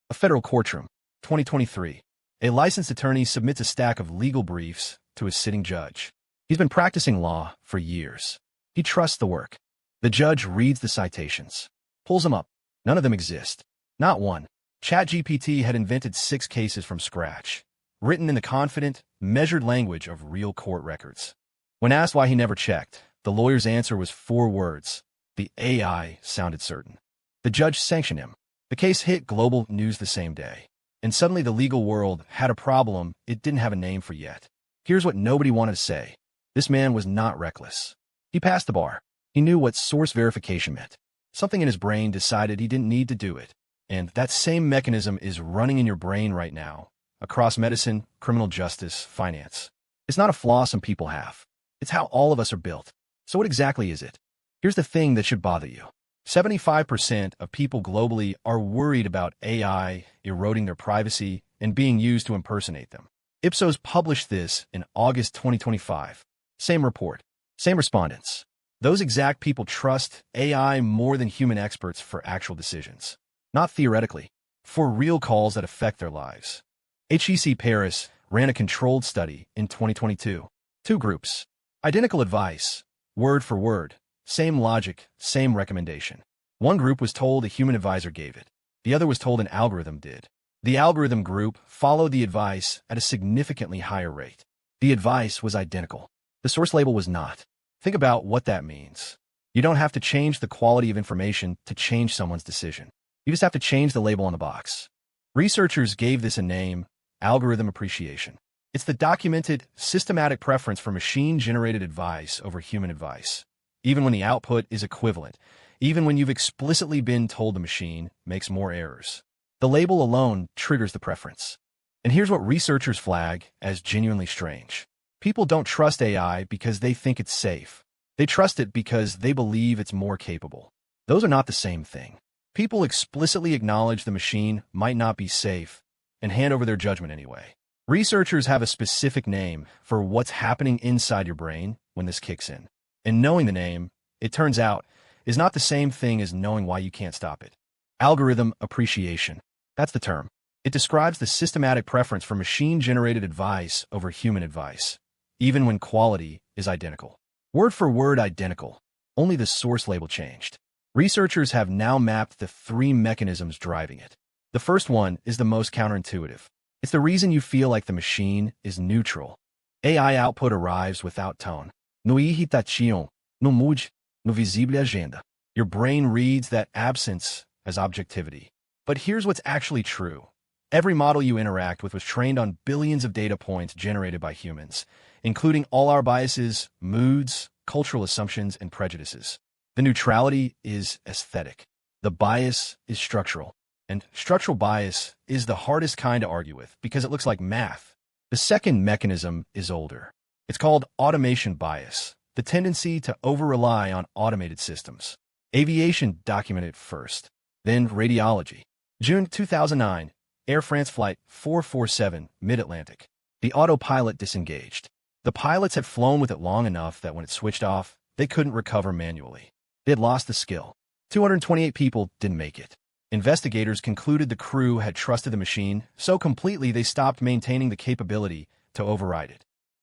A federal courtroom, 2023. A licensed attorney submits a stack of legal briefs to a sitting judge. He's been practicing law for years. He trusts the work. The judge reads the citations, pulls them up. None of them exist. Not one. ChatGPT had invented 6 cases from scratch, written in the confident, measured language of real court records. When asked why he never checked, the lawyer's answer was 4 words. The AI sounded certain. The judge sanctioned him. The case hit global news the same day. And suddenly the legal world had a problem it didn't have a name for yet. Here's what nobody wanted to say. This man was not reckless. He passed the bar. He knew what source verification meant. Something in his brain decided he didn't need to do it. And that same mechanism is running in your brain right now, across medicine, criminal justice, finance. It's not a flaw some people have. It's how all of us are built. So what exactly is it? Here's the thing that should bother you. 75% of people globally are worried about AI eroding their privacy and being used to impersonate them. Ipsos published this in August 2025. Same report, same respondents. Those exact people trust AI more than human experts for actual decisions. Not theoretically, for real calls that affect their lives. HEC Paris ran a controlled study in 2022. 2 groups. Identical advice, word for word. Same logic, same recommendation. One group was told a human advisor gave it. The other was told an algorithm did. The algorithm group followed the advice at a significantly higher rate. The advice was identical. The source label was not. Think about what that means. You don't have to change the quality of information to change someone's decision. You just have to change the label on the box. Researchers gave this a name, algorithm appreciation. It's the documented, systematic preference for machine-generated advice over human advice. Even when the output is equivalent, even when you've explicitly been told the machine makes more errors. The label alone triggers the preference. And here's what researchers flag as genuinely strange. People don't trust AI because they think it's safe. They trust it because they believe it's more capable. Those are not the same thing. People explicitly acknowledge the machine might not be safe and hand over their judgment anyway. Researchers have a specific name for what's happening inside your brain when this kicks in. And knowing the name, it turns out, is not the same thing as knowing why you can't stop it. Algorithm appreciation. That's the term. It describes the systematic preference for machine-generated advice over human advice, even when quality is identical. Word for word identical. Only the source label changed. Researchers have now mapped the 3 mechanisms driving it. The first one is the most counterintuitive. It's the reason you feel like the machine is neutral. AI output arrives without tone. No irritação, no mood, no visible agenda. Your brain reads that absence as objectivity. But here's what's actually true. Every model you interact with was trained on billions of data points generated by humans, including all our biases, moods, cultural assumptions, and prejudices. The neutrality is aesthetic. The bias is structural. And structural bias is the hardest kind to argue with because it looks like math. The second mechanism is older. It's called automation bias, the tendency to over-rely on automated systems. Aviation documented it first, then radiology. June 2009, Air France Flight 447, Mid-Atlantic. The autopilot disengaged. The pilots had flown with it long enough that when it switched off, they couldn't recover manually. They had lost the skill. 228 people didn't make it. Investigators concluded the crew had trusted the machine so completely they stopped maintaining the capability to override it.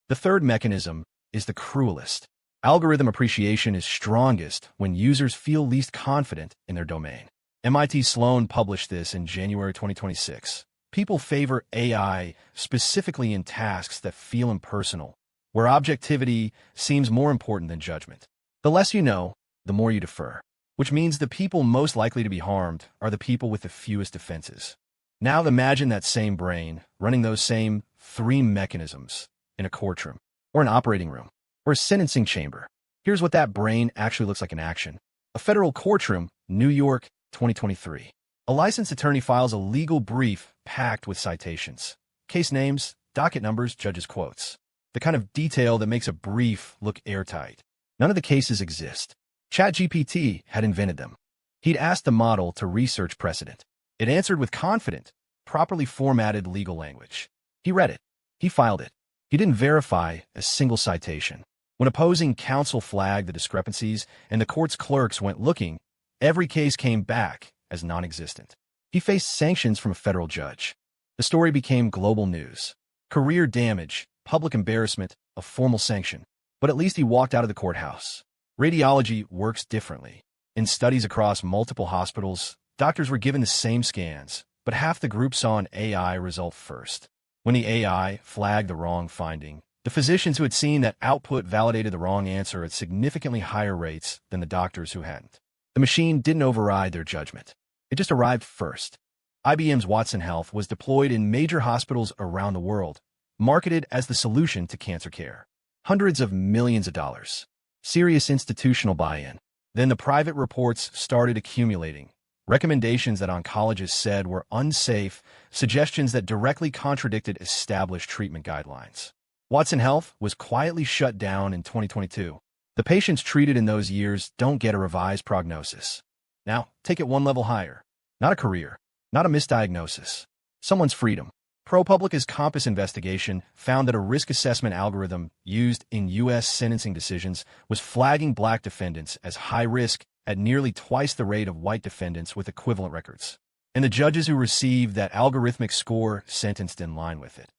The third mechanism is the cruelest. Algorithm appreciation is strongest when users feel least confident in their domain. MIT Sloan published this in January 2026. People favor AI specifically in tasks that feel impersonal, where objectivity seems more important than judgment. The less you know, the more you defer, which means the people most likely to be harmed are the people with the fewest defenses. Now imagine that same brain running those same 3 mechanisms in a courtroom, or an operating room, or a sentencing chamber. Here's what that brain actually looks like in action. A federal courtroom, New York, 2023. A licensed attorney files a legal brief packed with citations, case names, docket numbers, judges' quotes. The kind of detail that makes a brief look airtight. None of the cases exist. ChatGPT had invented them. He'd asked the model to research precedent. It answered with confident, properly formatted legal language. He read it. He filed it. He didn't verify a single citation. When opposing counsel flagged the discrepancies and the court's clerks went looking, every case came back as non-existent. He faced sanctions from a federal judge. The story became global news. Career damage, public embarrassment, a formal sanction. But at least he walked out of the courthouse. Radiology works differently. In studies across multiple hospitals, doctors were given the same scans, but half the group saw an AI result first. When the AI flagged the wrong finding, the physicians who had seen that output validated the wrong answer at significantly higher rates than the doctors who hadn't. The machine didn't override their judgment. It just arrived first. IBM's Watson Health was deployed in major hospitals around the world, marketed as the solution to cancer care. Hundreds of millions of dollars. Serious institutional buy-in. Then the private reports started accumulating. Recommendations that oncologists said were unsafe, suggestions that directly contradicted established treatment guidelines. Watson Health was quietly shut down in 2022. The patients treated in those years don't get a revised prognosis. Now, take it one level higher. Not a career, not a misdiagnosis. Someone's freedom. ProPublica's Compass investigation found that a risk assessment algorithm used in U.S. sentencing decisions was flagging black defendants as high risk at nearly twice the rate of white defendants with equivalent records. And the judges who received that algorithmic score sentenced in line with it,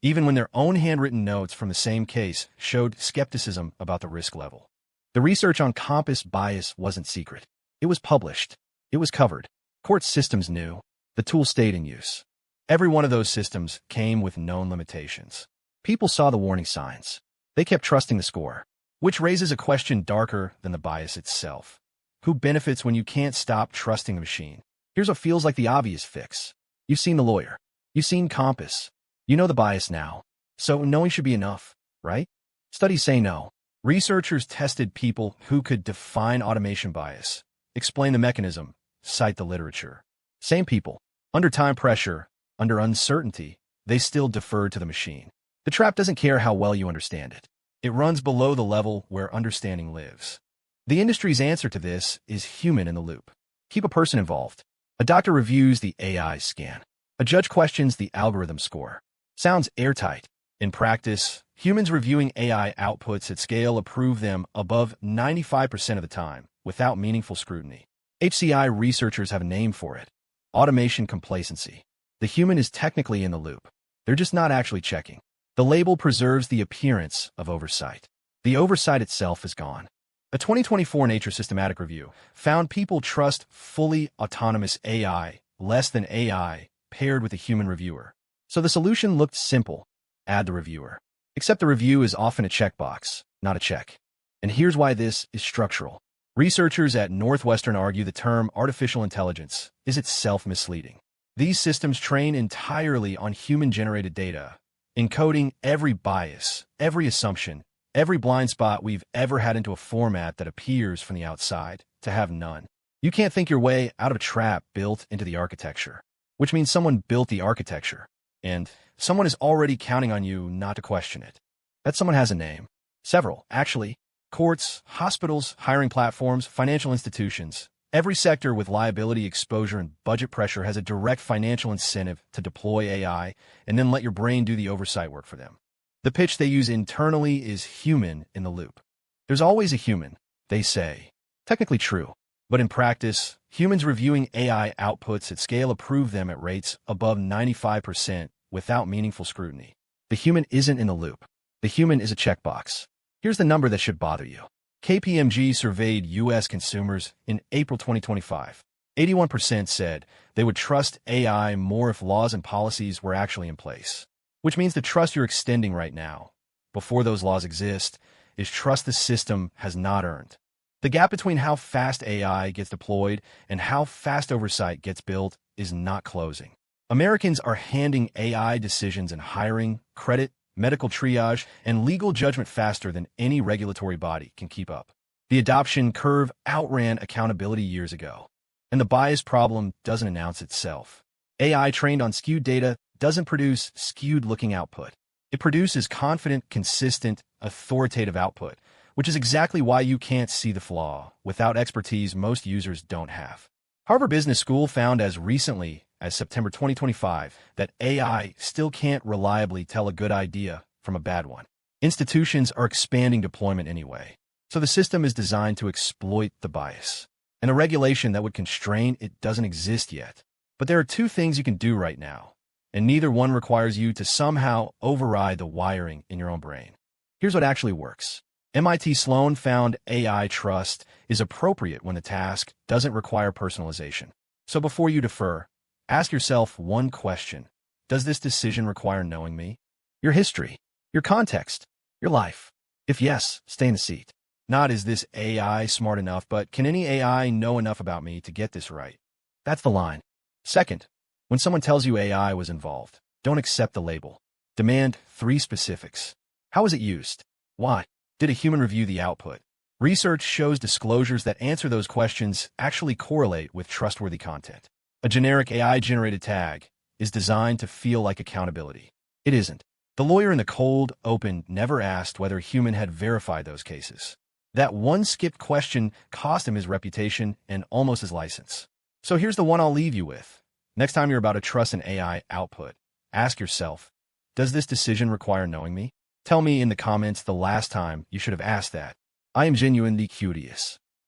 even when their own handwritten notes from the same case showed skepticism about the risk level. The research on Compass bias wasn't secret. It was published. It was covered. Court systems knew. The tool stayed in use. Every one of those systems came with known limitations. People saw the warning signs. They kept trusting the score, which raises a question darker than the bias itself. Who benefits when you can't stop trusting the machine? Here's what feels like the obvious fix. You've seen the lawyer. You've seen Compass. You know the bias now. So knowing should be enough, right? Studies say no. Researchers tested people who could define automation bias, explain the mechanism, cite the literature. Same people. Under time pressure, under uncertainty, they still deferred to the machine. The trap doesn't care how well you understand it. It runs below the level where understanding lives. The industry's answer to this is human in the loop. Keep a person involved. A doctor reviews the AI scan. A judge questions the algorithm score. Sounds airtight. In practice, humans reviewing AI outputs at scale approve them above 95% of the time, without meaningful scrutiny. HCI researchers have a name for it. Automation complacency. The human is technically in the loop. They're just not actually checking. The label preserves the appearance of oversight. The oversight itself is gone. A 2024 Nature Systematic Review found people trust fully autonomous AI less than AI paired with a human reviewer. So the solution looked simple. Add the reviewer. Except the review is often a checkbox, not a check. And here's why this is structural. Researchers at Northwestern argue the term artificial intelligence is itself misleading. These systems train entirely on human-generated data, encoding every bias, every assumption, every blind spot we've ever had into a format that appears from the outside to have none. You can't think your way out of a trap built into the architecture, which means someone built the architecture, and someone is already counting on you not to question it. That someone has a name. Several, actually. Courts, hospitals, hiring platforms, financial institutions. Every sector with liability exposure and budget pressure has a direct financial incentive to deploy AI and then let your brain do the oversight work for them. The pitch they use internally is human in the loop. There's always a human, they say. Technically true, but in practice, humans reviewing AI outputs at scale approve them at rates above 95% without meaningful scrutiny. The human isn't in the loop. The human is a checkbox. Here's the number that should bother you. KPMG surveyed U.S. consumers in April 2025. 81% said they would trust AI more if laws and policies were actually in place. Which means the trust you're extending right now, before those laws exist, is trust the system has not earned. The gap between how fast AI gets deployed and how fast oversight gets built is not closing. Americans are handing AI decisions in hiring, credit, medical triage, and legal judgment faster than any regulatory body can keep up. The adoption curve outran accountability years ago. And the bias problem doesn't announce itself. AI trained on skewed data doesn't produce skewed-looking output. It produces confident, consistent, authoritative output, which is exactly why you can't see the flaw without expertise most users don't have. Harvard Business School found as recently as September 2025 that AI still can't reliably tell a good idea from a bad one. Institutions are expanding deployment anyway, so the system is designed to exploit the bias. And a regulation that would constrain it doesn't exist yet. But there are two things you can do right now, and neither one requires you to somehow override the wiring in your own brain. Here's what actually works. MIT Sloan found AI trust is appropriate when the task doesn't require personalization. So before you defer, ask yourself one question. Does this decision require knowing me? Your history, your context, your life. If yes, stay in the seat. Not is this AI smart enough, but can any AI know enough about me to get this right? That's the line. Second, when someone tells you AI was involved, don't accept the label. Demand 3 specifics. How was it used? Why? Did a human review the output? Research shows disclosures that answer those questions actually correlate with trustworthy content. A generic AI-generated tag is designed to feel like accountability. It isn't. The lawyer in the cold open never asked whether a human had verified those cases. That one skipped question cost him his reputation and almost his license. So here's the one I'll leave you with. Next time you're about to trust an AI output, ask yourself, does this decision require knowing me? Tell me in the comments the last time you should have asked that. I am genuinely curious.